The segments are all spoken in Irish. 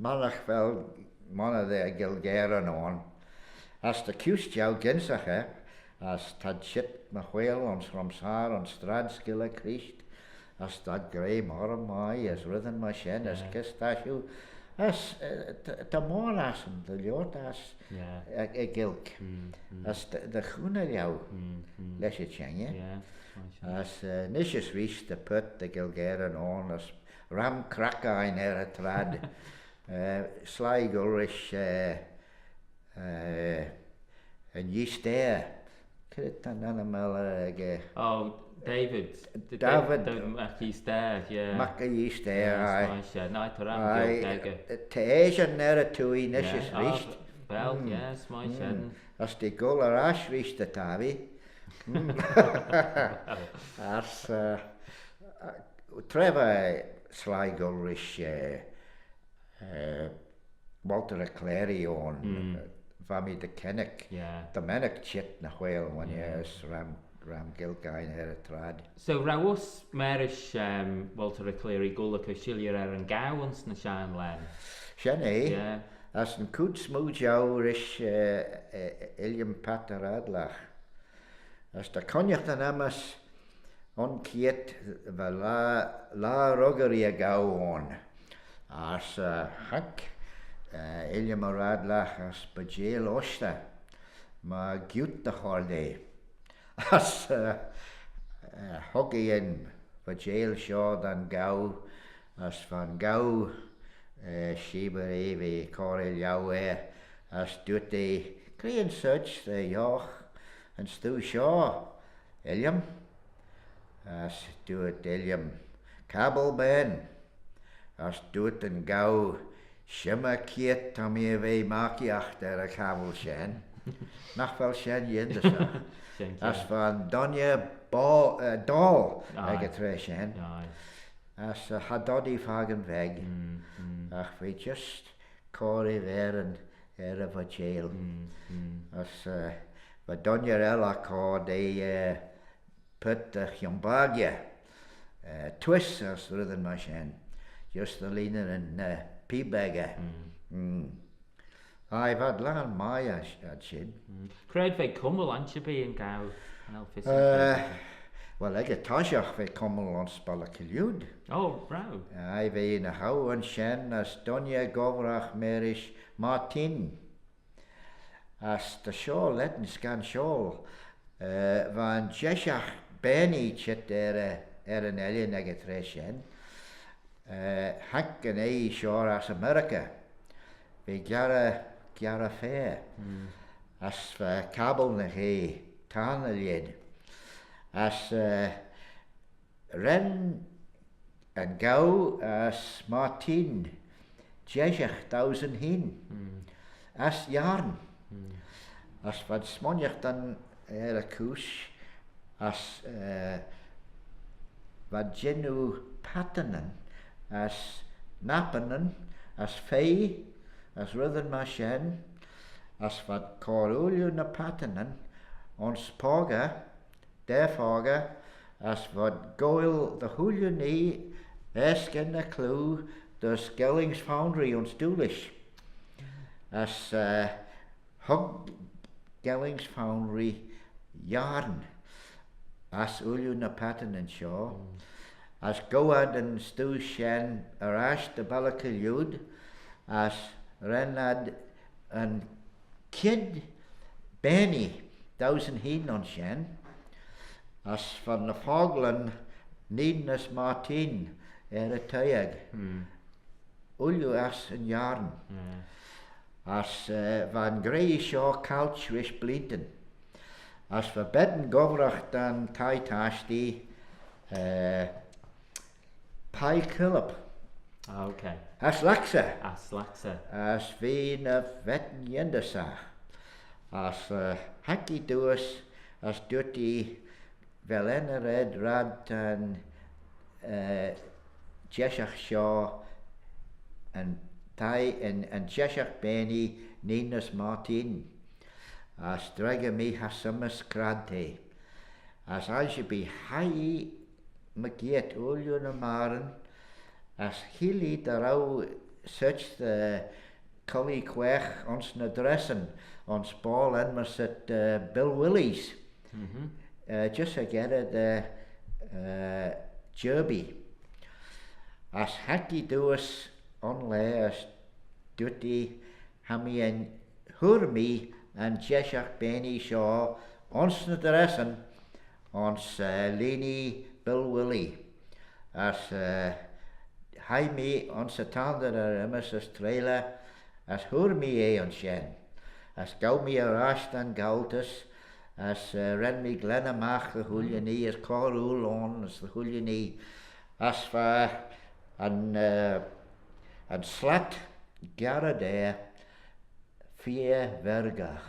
Manach fel manna de Gaelgey on. As de Kuse jou ginsach as tad shit na whale ons Ramsar on strad skilla Christ, as dat grey mar mai as rhythm ma shen as kistashu, as de mon as de ljot as gilk, as de groene jou lesje tjenge, as nisjes rish de put de Gaelgey on as ram cracker in trad, sly gulrish en yeast there. Oh, David. David. Mac-yeast there, yeah. Mac-yeast there, aye. Te Asian nere tui nisjes richt. Well, yes, my shed. As die gola rash richt de tavi. As Trevor sly gulrish Walter Clary on Vami de Kennick, the Mennick chit na whale one years ram Gaelgey in trad. So Rawus Marish Walter Cleary Gulaka Shilier and Ghaaue na Shan Len. Shenny, as an coot smooth jou rish Ilium Pataradlach. As the cognac the namas on kiet la ruggery a Ghaaue on. As hack Ilium Radlach as Bajel Osta ma gut de holiday. As Hoggy in Bajel shoh dan Ghaaue as van Ghaaue Shiba Evi Corel Ghaaue as doet de Crellin such the Joch and Stu Shoh Ilium as doet Ilium Cabal Ben as doet en Ghaaue Shimmer kiet tam je wei makiach der kabel shen. Nach wel shen jendesa. As van Donje Dal getre shen. As hadodi fagen weg. Ach we just Corey veren of jail. As va Donje ella called de put de Jambagje twist as rhythm ma shen. Just the leaner and P-bagger. I've had lang Maya shid. Craig ve Cummel Anchaby in Ghaaue. Well, I get Tashach ve Cummel on Spallakiliud. Oh, brow. I've in a how and Shen as Donya Govrach Merish Martin. As the shawl letten scan shawl. Van Jeshach Benny chit an alien negetre Shen. Hack and shore as America. Be Gyara fair. As for Kabul na he tan lid. As Ren and Ghaaue as Martin Jeshach 1000 hin. As yarn. As vad smonjach dan a Kuse. As vad genu patanen. As Nappanen, as Thie, as Rhythm Mashen, as vad Corulio na Patanen, on Spoga, Derfaga, as vad Goil the Huliani, Esken na Clue, the Skellings Foundry on Stoolish, as Hug Skellings Foundry Yarn, as Ulio na Patanen shoh. As Goad and Stu Shen Arash the Balakiliud, as Renad and Kid Benny 1000 hin on Shen, as van the Fogland Needness Martin a Cowag, Ulu as and Yarn, as van Grey Shaw Couch Rish Bleaton, as for Bedden Govrach dan Thie Tashti, Pai Culp. Okay. As Laxa. As Veen of Vetten Yendesach. As Hacky Doos. As Duty Velena Red Rad and Jeshach Shaw and Thie and Jeshach Benny Ninus Martin. As Dragami Hasumas Krante. As I should be high Magiet Ulio na Maren, as hili de rau such the cully quech ons na dressen, ons ball en mas at Bill Willie's. Just again the Derby. As haki doos on as duty hammy en hurmi en jeshach Benny Shaw ons na dressen ons Leni Bill Willie. As hai me ons tander immers as trailer as hurmi on shen. As Ghaaue me rasht and Gaultus, as ren me glenamach the huliani, as corul on as the huliani, as for and slat gara there, vier vergach,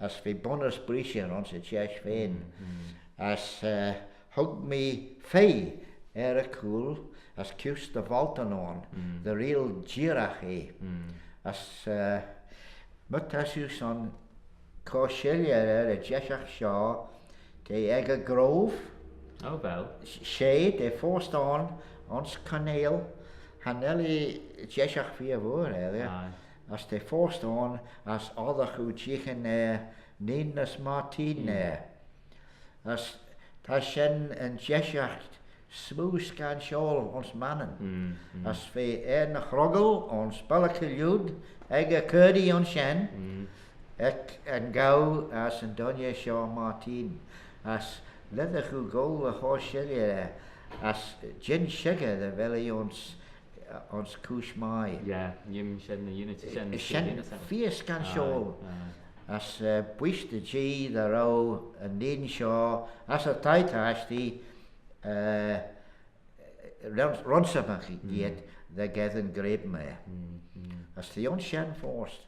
as vi bonus brishen on se chesh vein, as hug me fei cool, as Kuse the Volton on, the real girach as Mutasus on Coshelia, the Jeshach Shaw, the Egger Grove. Oh, well. Shade, they forced on Canale, Hanelli Jeshach Fiavor, as they forced on, as other who chicken Ninas Martin there. As Tashen and Jeshach smooth scan shawl ons mannen. As we een grogel ons Balakilud, Egger Curdy on Shen, Ek en Ghaaue as en Donje Shaw Martin, as leather who go the horse as Gin Sugar the valley ons Kush Mai. Yeah, Yim Shen the Unity Shen. Shen vier scan shawl. As Bush the G the row and Nin Shaw, as a tight ashty. Ronsabach yet the gethen grape me. As the on Shen forced.